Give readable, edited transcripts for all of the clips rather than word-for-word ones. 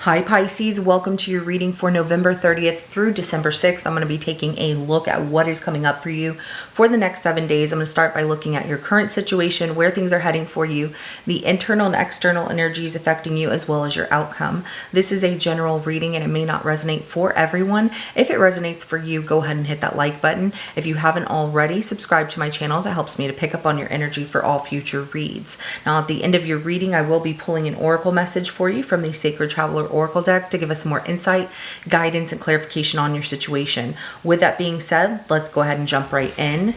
Hi Pisces, welcome to your reading for November 30th through December 6th. I'm going to be taking a look at what is coming up for you for the next 7 days. I'm going to start by looking at your current situation, where things are heading for you, the internal and external energies affecting you, as well as your outcome. This is a general reading and it may not resonate for everyone. If it resonates for you, go ahead and hit that like button. If you haven't already, subscribe to my channels. It helps me to pick up on your energy for all future reads. Now at the end of your reading, I will be pulling an oracle message for you from the Sacred Traveler Oracle deck to give us some more insight, guidance, and clarification on your situation. With that being said, let's go ahead and jump right in.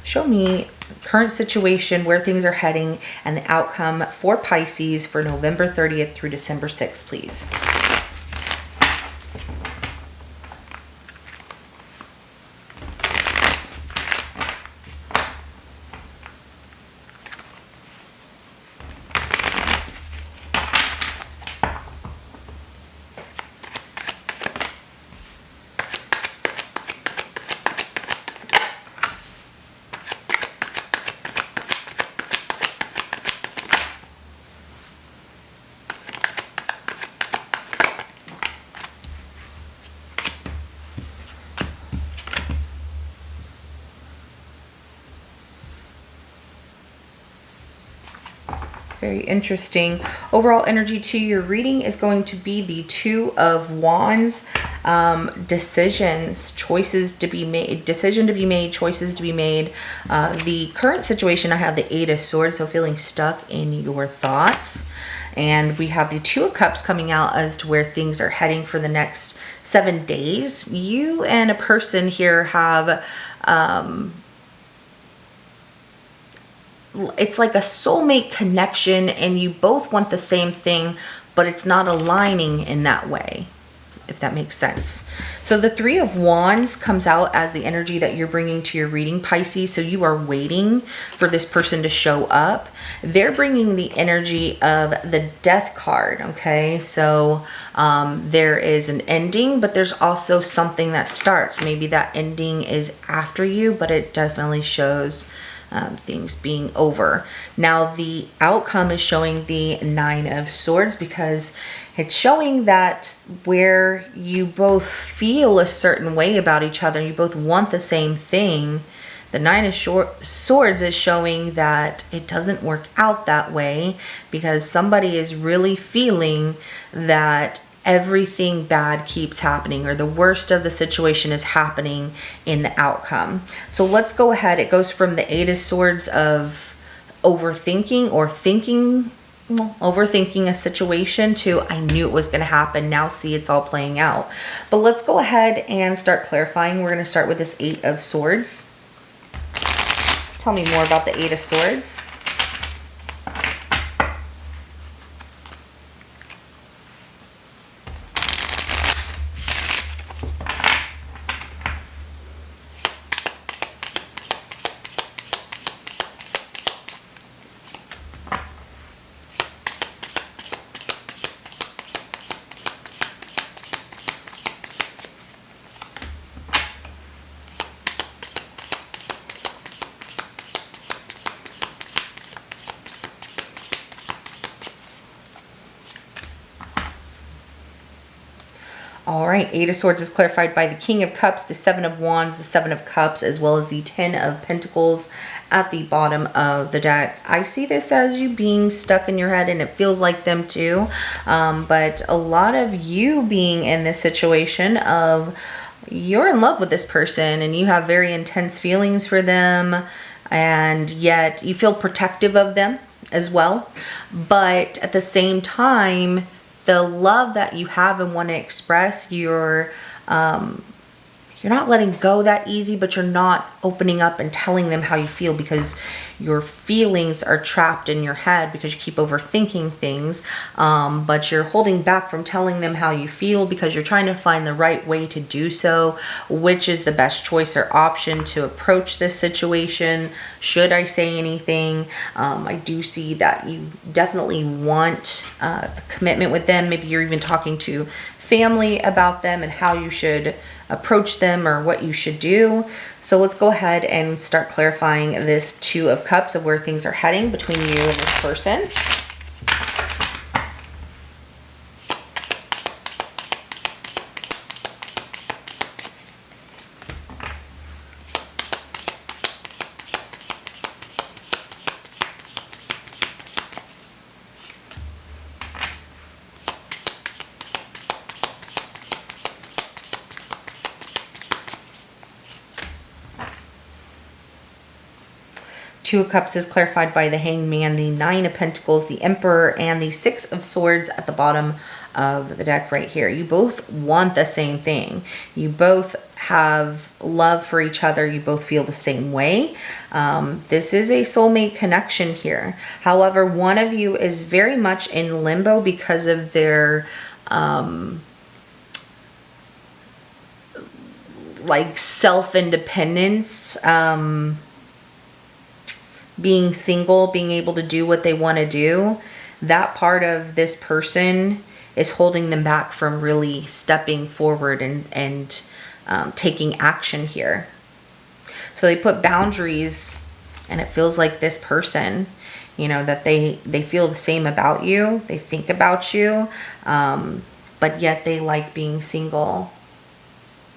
Show me current situation, where things are heading, and the outcome for Pisces for November 30th through December 6th, please. Very interesting. Overall energy to your reading is going to be the Two of Wands. Decisions, choices to be made, decision to be made, choices to be made. The current situation, I have the Eight of Swords, so feeling stuck in your thoughts. And we have the Two of Cups coming out as to where things are heading for the next 7 days. You and a person here have it's like a soulmate connection and you both want the same thing, but it's not aligning in that way, if that makes sense. So the Three of Wands comes out as the energy that you're bringing to your reading, Pisces. So you are waiting for this person to show up. They're bringing the energy of the Death card, okay? So there is an ending, but there's also something that starts. Maybe that ending is after you, but it definitely shows things being over. Now the outcome is showing the Nine of Swords, because it's showing that where you both feel a certain way about each other, you both want the same thing. The Nine of Swords is showing that it doesn't work out that way, because somebody is really feeling that everything bad keeps happening, or the worst of the situation is happening in the outcome. So let's go ahead. It goes from the Eight of Swords of overthinking or overthinking a situation to I knew it was going to happen. Now see, it's all playing out. But let's go ahead and start clarifying. We're going to start with this Eight of Swords. Tell me more about the Eight of Swords. All right, Eight of Swords is clarified by the King of Cups, the Seven of Wands, the Seven of Cups, as well as the Ten of Pentacles at the bottom of the deck. I see this as you being stuck in your head, and it feels like them too. But a lot of you being in this situation of you're in love with this person and you have very intense feelings for them, and yet you feel protective of them as well. But at the same time, the love that you have and want to express, you're not letting go that easy, but you're not opening up and telling them how you feel, because your feelings are trapped in your head because you keep overthinking things. But you're holding back from telling them how you feel because you're trying to find the right way to do so, which is the best choice or option to approach this situation. Should I say anything? I do see that you definitely want a commitment with them. Maybe you're even talking to family about them and how you should approach them or what you should do. So let's go ahead and start clarifying this Two of Cups of where things are heading between you and this person. Two of Cups is clarified by the Hanged Man, the Nine of Pentacles, the Emperor, and the Six of Swords at the bottom of the deck right here. You both want the same thing. You both have love for each other. You both feel the same way. This is a soulmate connection here. However, one of you is very much in limbo because of their like self-independence, being single, being able to do what they want to do. That part of this person is holding them back from really stepping forward and taking action here. So they put boundaries, and it feels like this person, you know, that they feel the same about you. They think about you, but yet they like being single.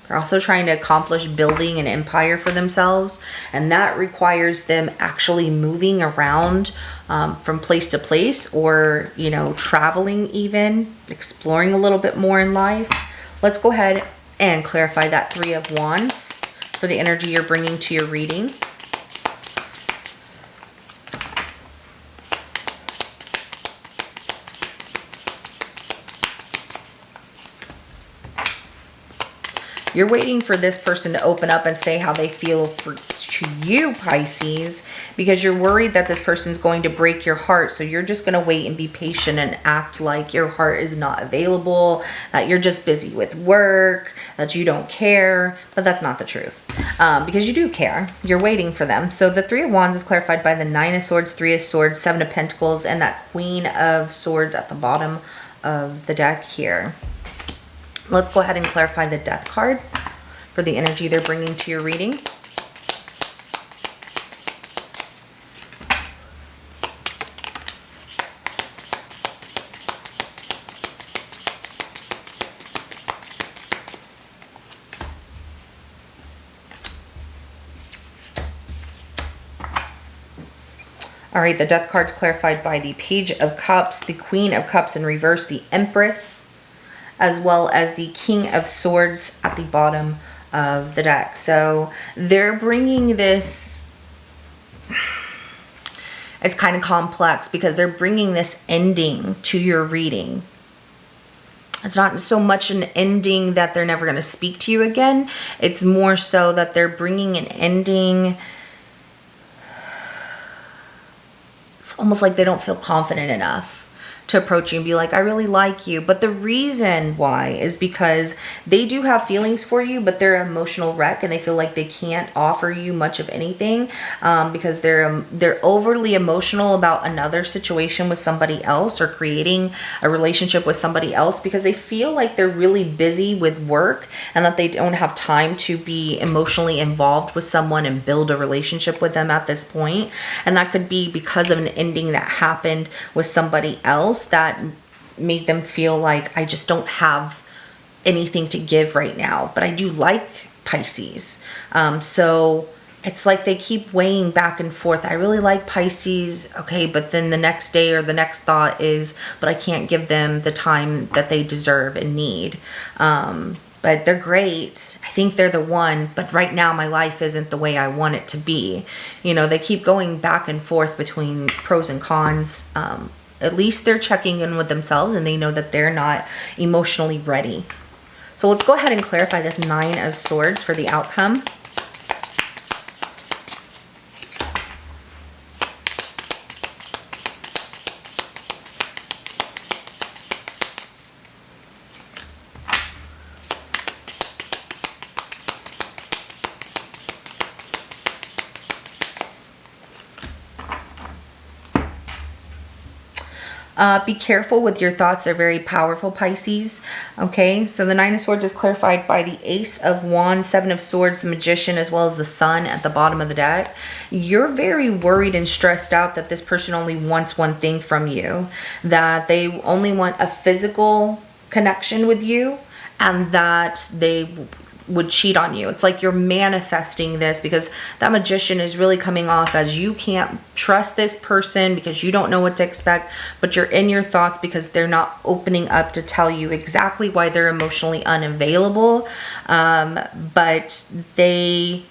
They're also trying to accomplish building an empire for themselves, and that requires them actually moving around from place to place, or, you know, traveling, even exploring a little bit more in life. Let's go ahead and clarify that Three of Wands for the energy you're bringing to your reading. You're waiting for this person to open up and say how they feel to you, Pisces, because you're worried that this person's going to break your heart. So you're just going to wait and be patient and act like your heart is not available, that you're just busy with work, that you don't care. But that's not the truth, because you do care. You're waiting for them. So the Three of Wands is clarified by the Nine of Swords, Three of Swords, Seven of Pentacles, and that Queen of Swords at the bottom of the deck here. Let's go ahead and clarify the Death card for the energy they're bringing to your reading. All right, the Death card's clarified by the Page of Cups, the Queen of Cups in reverse, the Empress, as well as the King of Swords at the bottom of the deck. So they're bringing this, it's kind of complex because they're bringing this ending to your reading. It's not so much an ending that they're never going to speak to you again. It's more so that they're bringing an ending. It's almost like they don't feel confident enough to approach you and be like, I really like you. But the reason why is because they do have feelings for you, but they're an emotional wreck and they feel like they can't offer you much of anything, because they're overly emotional about another situation with somebody else, or creating a relationship with somebody else, because they feel like they're really busy with work and that they don't have time to be emotionally involved with someone and build a relationship with them at this point. And that could be because of an ending that happened with somebody else that made them feel like, I just don't have anything to give right now, but I do like Pisces. So it's like they keep weighing back and forth. I really like Pisces, okay, but then the next day or the next thought is, but I can't give them the time that they deserve and need. But they're great. I think they're the one, but right now my life isn't the way I want it to be. You know, they keep going back and forth between pros and cons. At least they're checking in with themselves and they know that they're not emotionally ready. So let's go ahead and clarify this Nine of Swords for the outcome. Be careful with your thoughts. They're very powerful, Pisces. Okay, so the Nine of Swords is clarified by the Ace of Wands, Seven of Swords, the Magician, as well as the Sun at the bottom of the deck. You're very worried and stressed out that this person only wants one thing from you, that they only want a physical connection with you, and that they would cheat on you. It's like you're manifesting this, because that Magician is really coming off as you can't trust this person because you don't know what to expect, but you're in your thoughts because they're not opening up to tell you exactly why they're emotionally unavailable. But they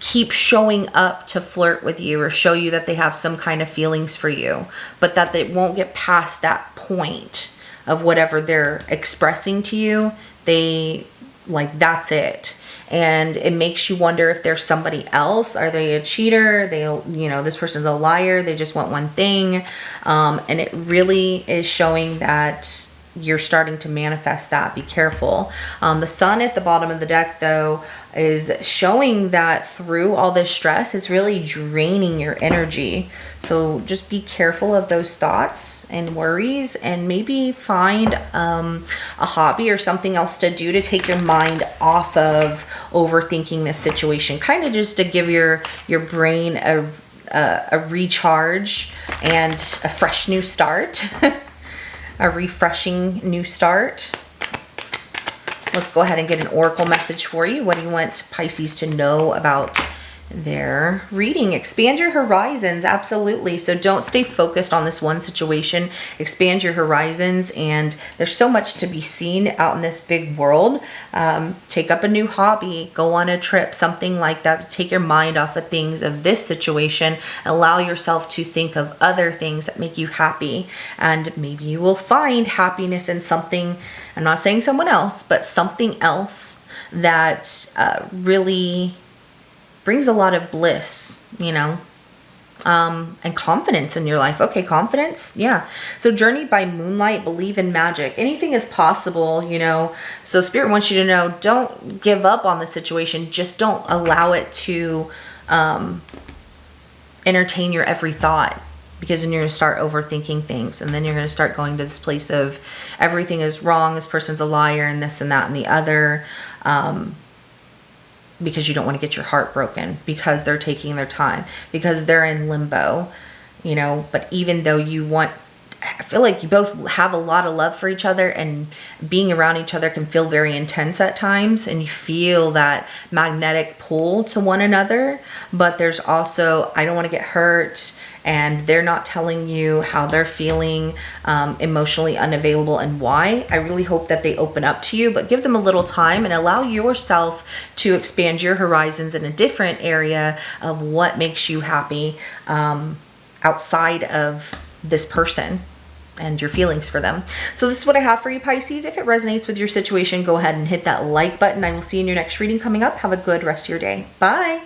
keep showing up to flirt with you or show you that they have some kind of feelings for you, but that they won't get past that point of whatever they're expressing to you. They, like, that's it. And it makes you wonder if there's somebody else. Are they a cheater? This person's a liar. They just want one thing. And it really is showing that you're starting to manifest that. Be careful. The sun at the bottom of the deck, though, is showing that through all this stress is really draining your energy. So just be careful of those thoughts and worries, and maybe find a hobby or something else to do to take your mind off of overthinking this situation. Kind of just to give your brain a recharge and a fresh new start. A refreshing new start. Let's go ahead and get an oracle message for you. What do you want Pisces to know about their reading? Expand your horizons. Absolutely. So don't stay focused on this one situation. Expand your horizons, and there's so much to be seen out in this big world. Take up a new hobby, go on a trip, something like that, to take your mind off of things of this situation. Allow yourself to think of other things that make you happy, and maybe you will find happiness in something. I'm not saying someone else, but something else that really brings a lot of bliss, and confidence in your life. Okay, confidence. Yeah. So journey by moonlight, believe in magic. Anything is possible, So Spirit wants you to know, don't give up on the situation. Just don't allow it to entertain your every thought, because then you're going to start overthinking things, and then you're going to start going to this place of everything is wrong, this person's a liar, and this and that and the other. Because you don't want to get your heart broken, because they're taking their time, because they're in limbo, but even though I feel like you both have a lot of love for each other, and being around each other can feel very intense at times, and you feel that magnetic pull to one another, but there's also, I don't want to get hurt, and they're not telling you how they're feeling, emotionally unavailable, and why. I really hope that they open up to you, but give them a little time and allow yourself to expand your horizons in a different area of what makes you happy, outside of this person and your feelings for them. So this is what I have for you, Pisces. If it resonates with your situation, go ahead and hit that like button. I will see you in your next reading coming up. Have a good rest of your day. Bye.